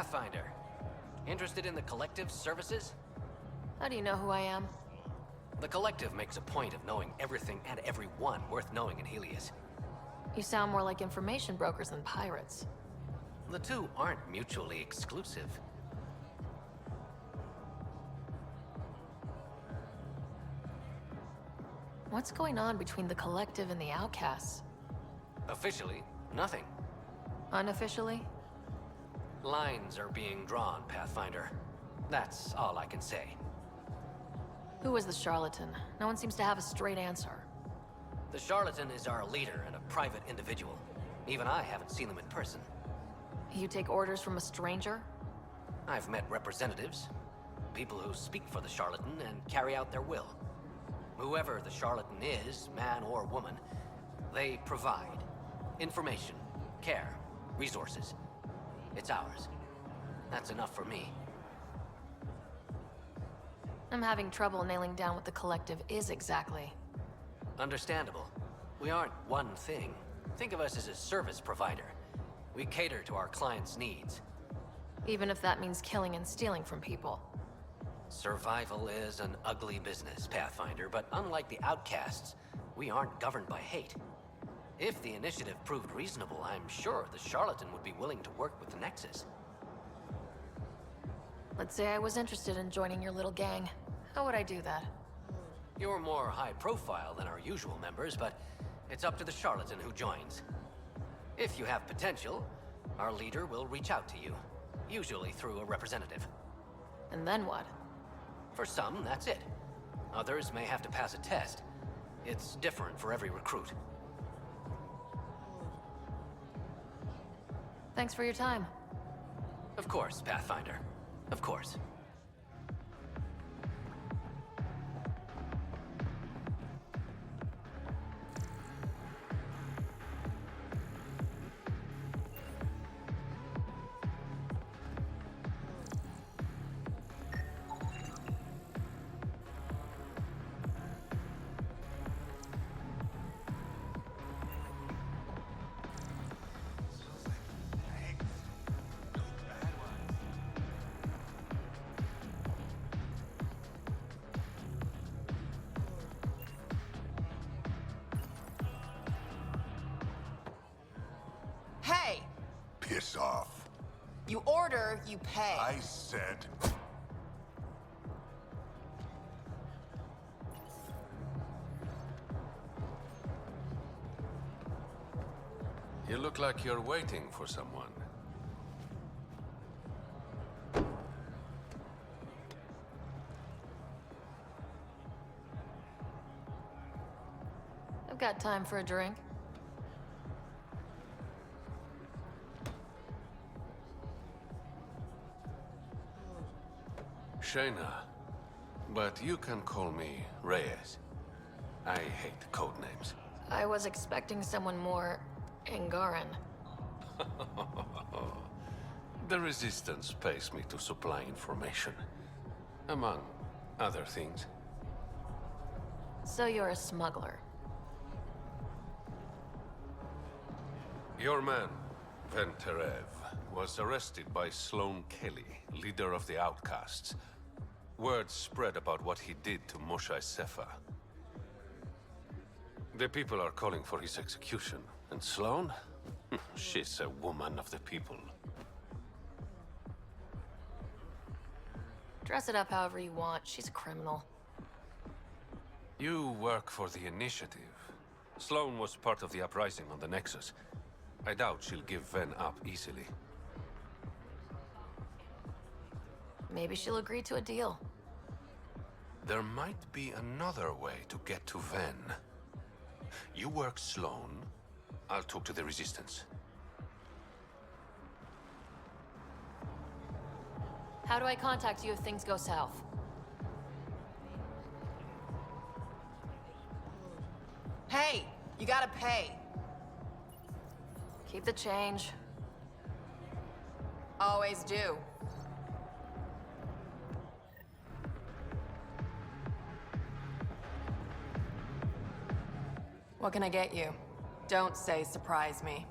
Pathfinder. Interested in the Collective's services? How do you know who I am? The Collective makes a point of knowing everything and everyone worth knowing in Helios. You sound more like information brokers than pirates. The two aren't mutually exclusive. What's going on between the Collective and the Outcasts? Officially, nothing. Unofficially? Lines are being drawn, Pathfinder. That's all I can say. Who was the charlatan? No one seems to have a straight answer. The charlatan is our leader and a private individual. Even I haven't seen him in person. You take orders from a stranger? I've met representatives, people who speak for the charlatan and carry out their will. Whoever the charlatan is, man or woman, they provide information, care, resources. It's ours. That's enough for me. I'm having trouble nailing down what the Collective is exactly. Understandable. We aren't one thing. Think of us as a service provider. We cater to our clients' needs. Even if that means killing and stealing from people. Survival is an ugly business, Pathfinder, but unlike the Outcasts, we aren't governed by hate. If the initiative proved reasonable, I'm sure the charlatan would be willing to work with the Nexus. Let's say I was interested in joining your little gang. How would I do that? You're more high profile than our usual members, but it's up to the charlatan who joins. If you have potential, our leader will reach out to you, usually through a representative. And then what? For some, that's it. Others may have to pass a test. It's different for every recruit. Thanks for your time. Of course, Pathfinder. Of course. Hey! Piss off. You order, you pay. I said... You look like you're waiting for someone. I've got time for a drink. Shayna, but you can call me Reyes. I hate code names. I was expecting someone more Angaran. The Resistance pays me to supply information, among other things. So you're a smuggler. Your man, Venterev, was arrested by Sloane Kelly, leader of the Outcasts. Word spread about what he did to Moshae Sefa. The people are calling for his execution. And Sloane? She's a woman of the people. Dress it up however you want. She's a criminal. You work for the Initiative. Sloane was part of the uprising on the Nexus. I doubt she'll give Ven up easily. Maybe she'll agree to a deal. There might be another way to get to Ven. You work Sloane, I'll talk to the Resistance. How do I contact you if things go south? Hey! You gotta pay. Keep the change. Always do. What can I get you? Don't say surprise me.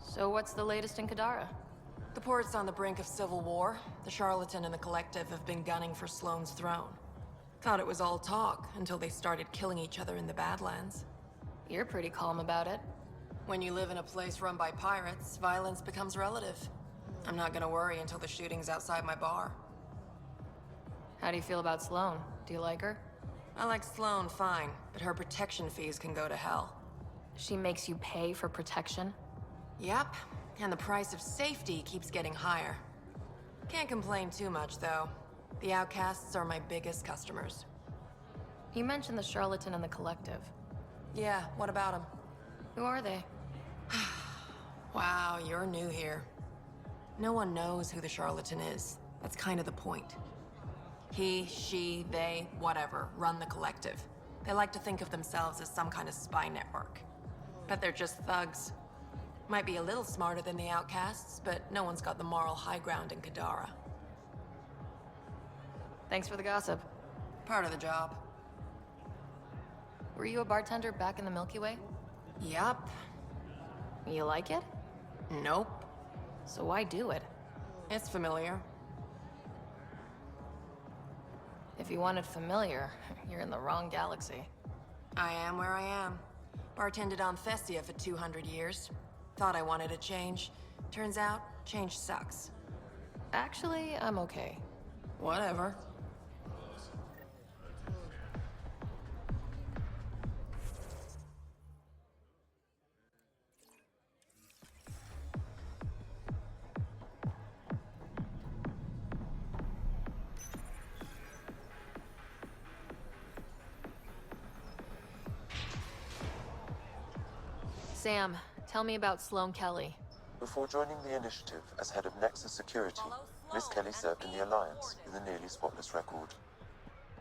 So what's the latest in Kadara? The port's on the brink of civil war. The Charlatan and the Collective have been gunning for Sloane's throne. Thought it was all talk until they started killing each other in the Badlands. You're pretty calm about it. When you live in a place run by pirates, violence becomes relative. I'm not gonna worry until the shooting's outside my bar. How do you feel about Sloane? Do you like her? I like Sloane fine, but her protection fees can go to hell. She makes you pay for protection? Yep, and the price of safety keeps getting higher. Can't complain too much, though. The outcasts are my biggest customers. You mentioned the Charlatan and the Collective. Yeah, what about them? Who are they? Wow, you're new here. No one knows who the Charlatan is. That's kind of the point. He, she, they, whatever, run the Collective. They like to think of themselves as some kind of spy network. But they're just thugs. Might be a little smarter than the outcasts, but no one's got the moral high ground in Kadara. Thanks for the gossip. Part of the job. Were you a bartender back in the Milky Way? Yup. You like it? Nope. So why do it? It's familiar. If you wanted familiar, you're in the wrong galaxy. I am where I am. Bartended on Thessia for 200 years. Thought I wanted a change. Turns out, change sucks. Actually, I'm okay. Whatever. Sam, tell me about Sloane Kelly. Before joining the initiative as head of Nexus Security, Miss Kelly served in the Alliance with a nearly spotless record.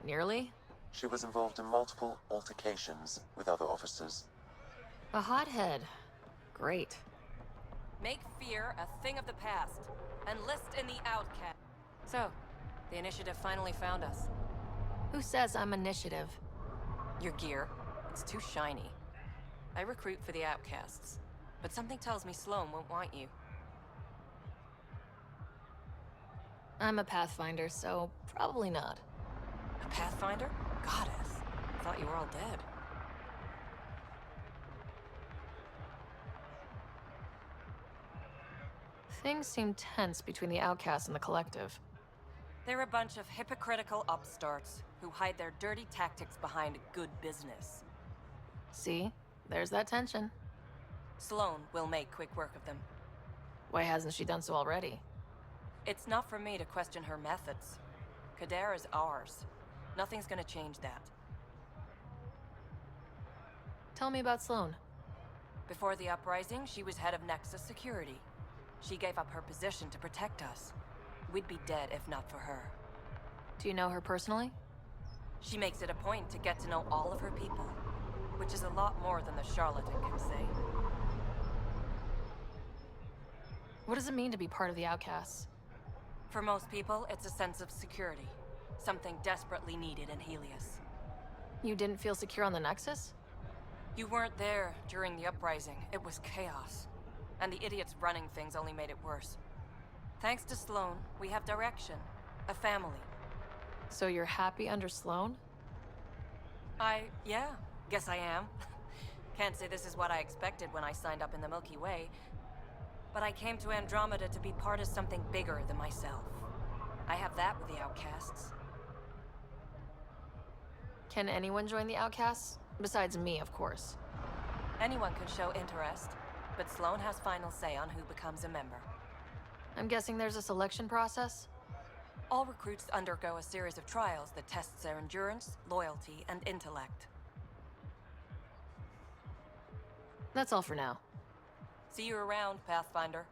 Nearly? She was involved in multiple altercations with other officers. A hothead. Great. Make fear a thing of the past. Enlist in the outcast. So, the initiative finally found us. Who says I'm initiative? Your gear. It's too shiny. I recruit for the outcasts, but something tells me Sloane won't want you. I'm a Pathfinder, so probably not. A Pathfinder? Goddess. Thought you were all dead. Things seem tense between the outcasts and the Collective. They're a bunch of hypocritical upstarts who hide their dirty tactics behind good business. See? There's that tension. Sloane will make quick work of them. Why hasn't she done so already? It's not for me to question her methods. Kadara's ours. Nothing's gonna change that. Tell me about Sloane. Before the uprising, she was head of Nexus Security. She gave up her position to protect us. We'd be dead if not for her. Do you know her personally? She makes it a point to get to know all of her people, which is a lot more than the charlatan can say. What does it mean to be part of the outcasts? For most people, it's a sense of security. Something desperately needed in Helios. You didn't feel secure on the Nexus? You weren't there during the uprising. It was chaos. And the idiots running things only made it worse. Thanks to Sloane, we have direction. A family. So you're happy under Sloane? Yeah, guess I am. Can't say this is what I expected when I signed up in the Milky Way. But I came to Andromeda to be part of something bigger than myself. I have that with the outcasts. Can anyone join the outcasts? Besides me, of course. Anyone can show interest, but Sloane has final say on who becomes a member. I'm guessing there's a selection process? All recruits undergo a series of trials that tests their endurance, loyalty, and intellect. That's all for now. See you around, Pathfinder.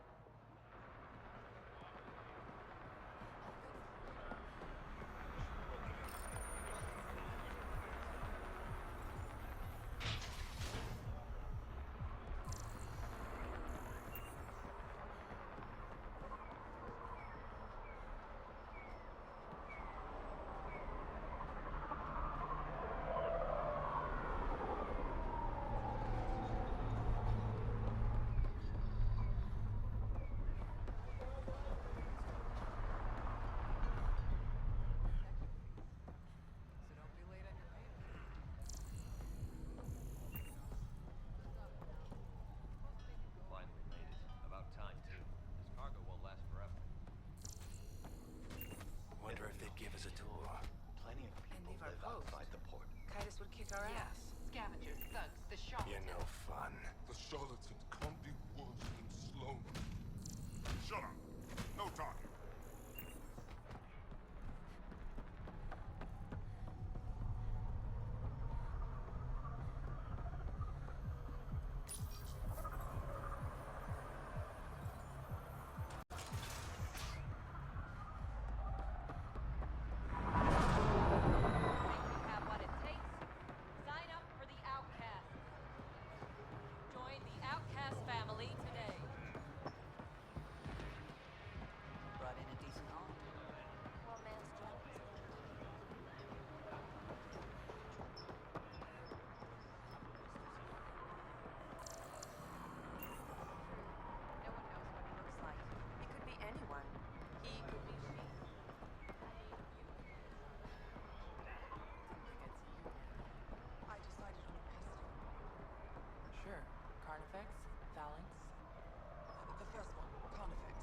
Yes. Scavengers, thugs, the charlatans. You're no fun. The charlatans can't be worse than Sloan. Shut up! No talking. Have what it takes. Sign up for the Outcast. Join the Outcast family today. Brought in a decent haul. Well, man's No one knows what he looks like. He could be anyone. He could be she. I decided on a pistol. Sure. Carnifex? Phalanx? The first one. Carnifex.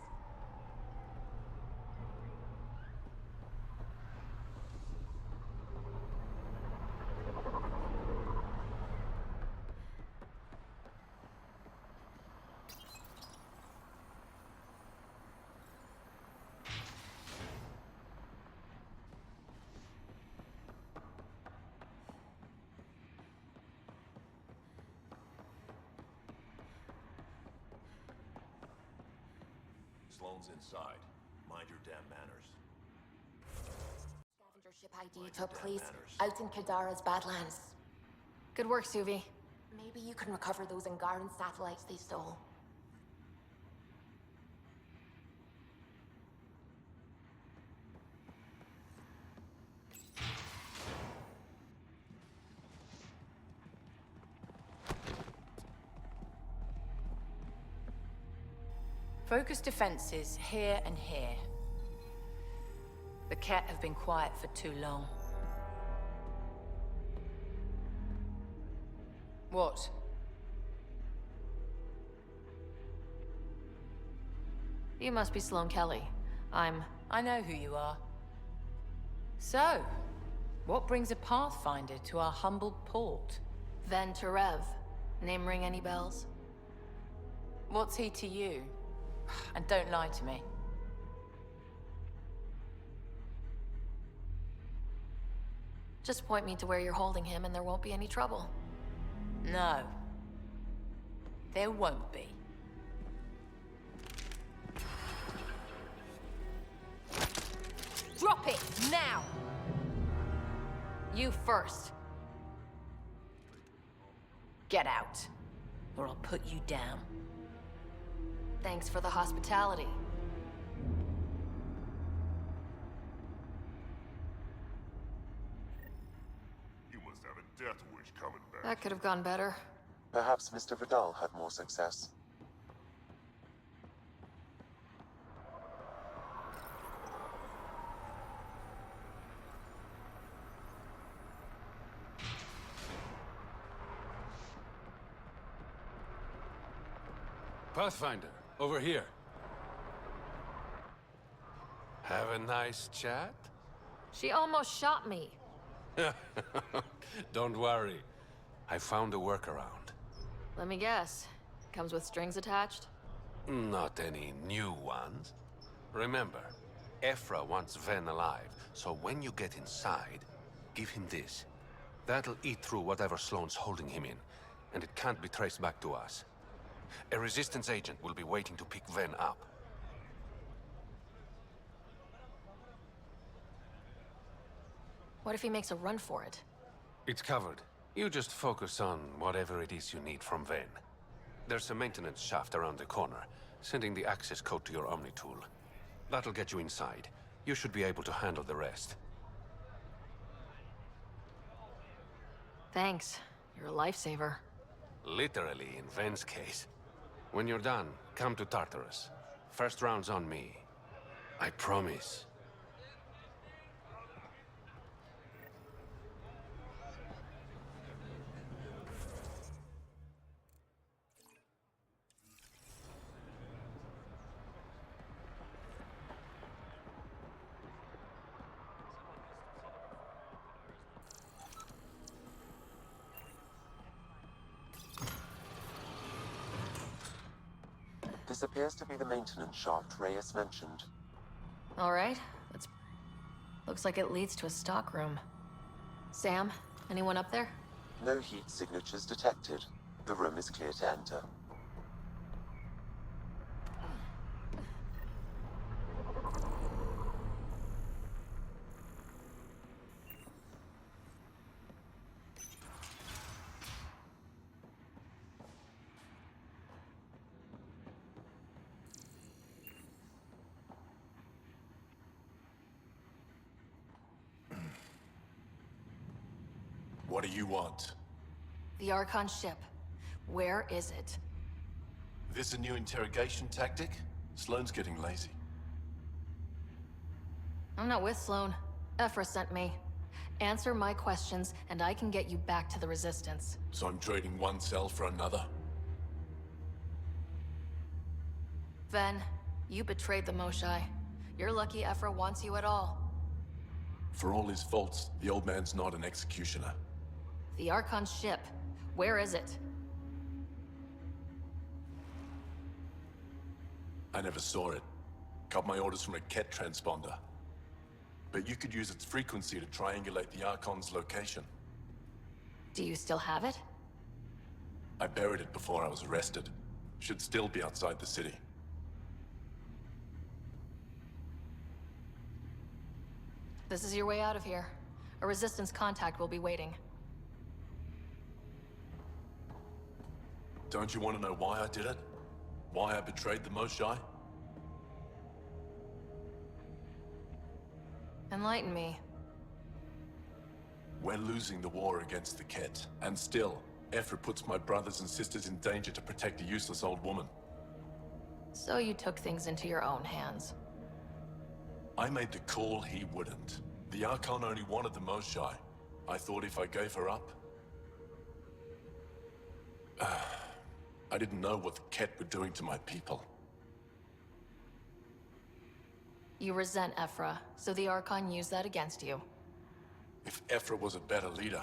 Sloan's inside. Mind your damn manners. Scavenger ship ID took place out in Kadara's Badlands. Good work, Suvi. Maybe you can recover those Angaran satellites they stole. Focus defenses here and here. The Ket have been quiet for too long. What? You must be Sloane Kelly. I know who you are. So, what brings a Pathfinder to our humble port? Ven Terev. Name ring any bells? What's he to you? And don't lie to me. Just point me to where you're holding him and there won't be any trouble. No. There won't be. Drop it, now! You first. Get out, or I'll put you down. Thanks for the hospitality. You must have a death wish coming back. That could have gone better. Perhaps Mr. Vidal had more success. Pathfinder, over here. Have a nice chat? She almost shot me. Don't worry. I found a workaround. Let me guess. Comes with strings attached? Not any new ones. Remember, Ephra wants Ven alive, so when you get inside, give him this. That'll eat through whatever Sloane's holding him in, and it can't be traced back to us. A Resistance agent will be waiting to pick Ven up. What if he makes a run for it? It's covered. You just focus on whatever it is you need from Ven. There's a maintenance shaft around the corner, sending the access code to your Omni tool. That'll get you inside. You should be able to handle the rest. Thanks. You're a lifesaver. Literally, in Ven's case. When you're done, come to Tartarus. First round's on me. I promise. This appears to be the maintenance shaft Reyes mentioned. All right, that's... Looks like it leads to a stockroom. Sam, anyone up there? No heat signatures detected. The room is clear to enter. What do you want? The Archon ship. Where is it? This a new interrogation tactic? Sloane's getting lazy. I'm not with Sloane. Ephra sent me. Answer my questions, and I can get you back to the Resistance. So I'm trading one cell for another? Ven, you betrayed the Moshae. You're lucky Ephra wants you at all. For all his faults, the old man's not an executioner. The Archon ship. Where is it? I never saw it. Got my orders from a Ket transponder. But you could use its frequency to triangulate the Archon's location. Do you still have it? I buried it before I was arrested. Should still be outside the city. This is your way out of here. A Resistance contact will be waiting. Don't you want to know why I did it? Why I betrayed the Moshae? Enlighten me. We're losing the war against the Ket, and still, Ephra puts my brothers and sisters in danger to protect a useless old woman. So you took things into your own hands. I made the call he wouldn't. The Archon only wanted the Moshae. I thought if I gave her up... I didn't know what the Ket were doing to my people. You resent Ephra, so the Archon used that against you. If Ephra was a better leader...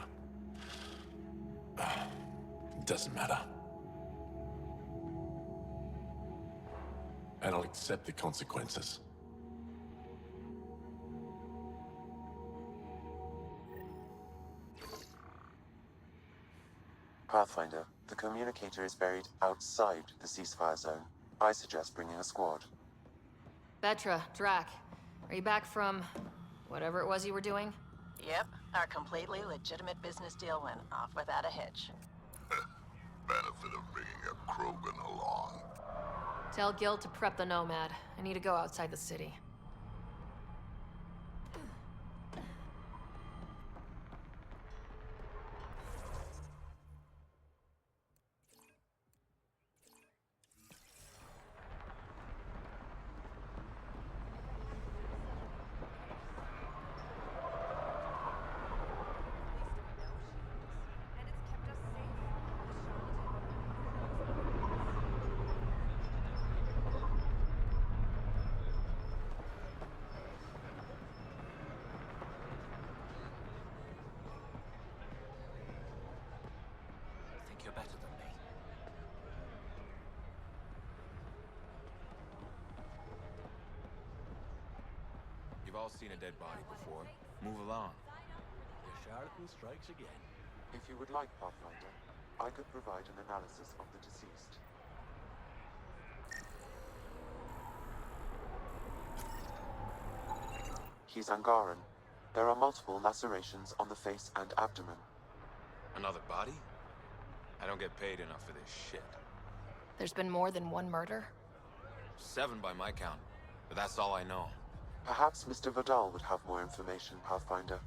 it doesn't matter. And I'll accept the consequences. Pathfinder, the communicator is buried outside the ceasefire zone. I suggest bringing a squad. Vetra, Drac, are you back from... whatever it was you were doing? Yep, our completely legitimate business deal went off without a hitch. Benefit of bringing a Krogan along. Tell Gil to prep the Nomad. I need to go outside the city. You're better than me. You've all seen a dead body before. Move along. The charlatan strikes again. If you would like, Pathfinder, I could provide an analysis of the deceased. He's Angaran. There are multiple lacerations on the face and abdomen. Another body? I don't get paid enough for this shit. There's been more than one murder? 7 by my count, but that's all I know. Perhaps Mr. Vidal would have more information, Pathfinder.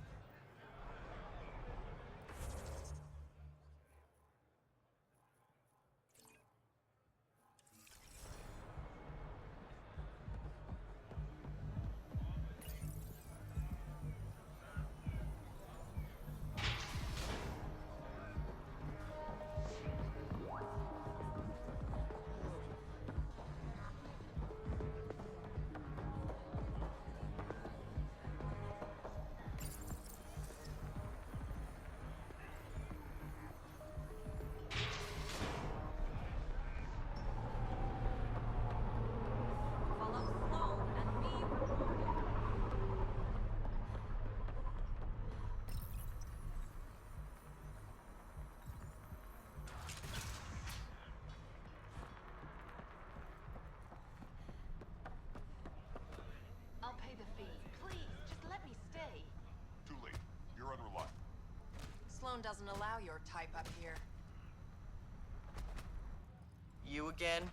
doesn't allow your type up here. You again?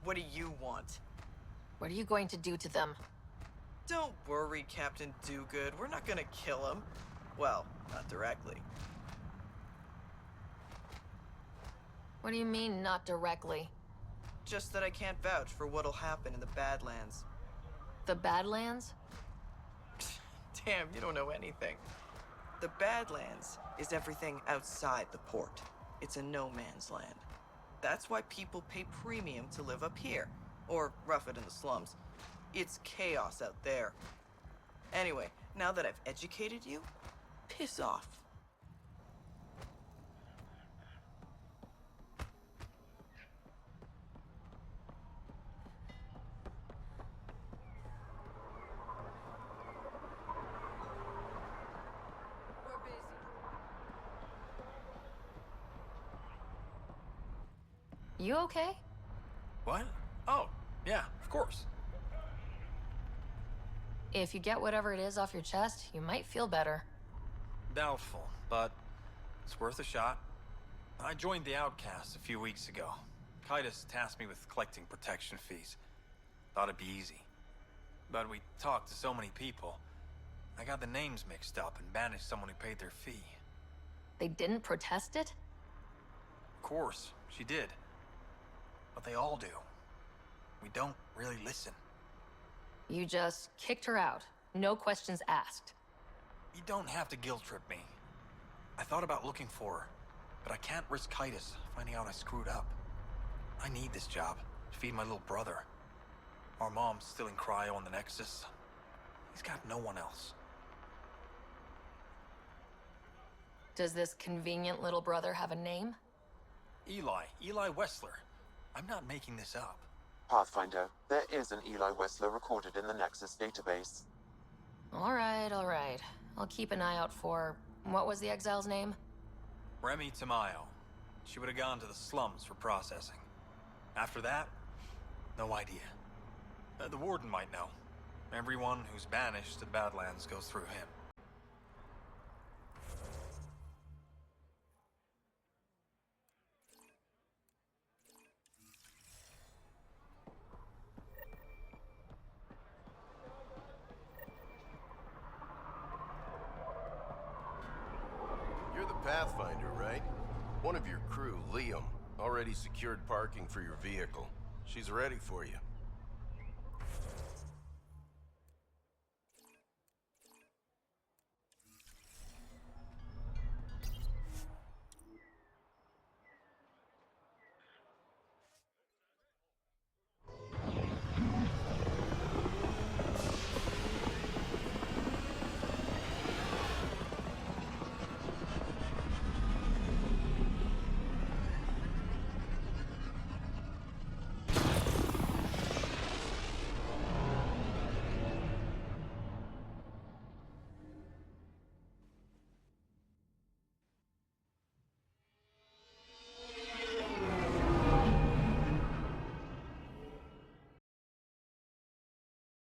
What do you want? What are you going to do to them? Don't worry, Captain Do-Good. We're not gonna kill him. Well, not directly. What do you mean, not directly? Just that I can't vouch for what'll happen in the Badlands. The Badlands? Damn, you don't know anything. The Badlands is everything outside the port. It's a no-man's land. That's why people pay premium to live up here, or rough it in the slums. It's chaos out there. Anyway, now that I've educated you, piss off. You okay? What? Oh, yeah, of course. If you get whatever it is off your chest, you might feel better. Doubtful, but it's worth a shot. I joined the Outcasts a few weeks ago. Kytus tasked me with collecting protection fees. Thought it'd be easy. But we talked to so many people, I got the names mixed up and banished someone who paid their fee. They didn't protest it? Of course, she did. But they all do. We don't really listen. You just kicked her out. No questions asked. You don't have to guilt trip me. I thought about looking for her, but I can't risk Kytus finding out I screwed up. I need this job to feed my little brother. Our mom's still in cryo on the Nexus. He's got no one else. Does this convenient little brother have a name? Eli Wessler. I'm not making this up. Pathfinder, there is an Eli Wessler recorded in the Nexus database. All right. I'll keep an eye out for... What was the exile's name? Remy Tamayo. She would have gone to the slums for processing. After that, no idea. The Warden might know. Everyone who's banished to the Badlands goes through him. You're the Pathfinder, right? One of your crew, Liam, already secured parking for your vehicle. She's ready for you.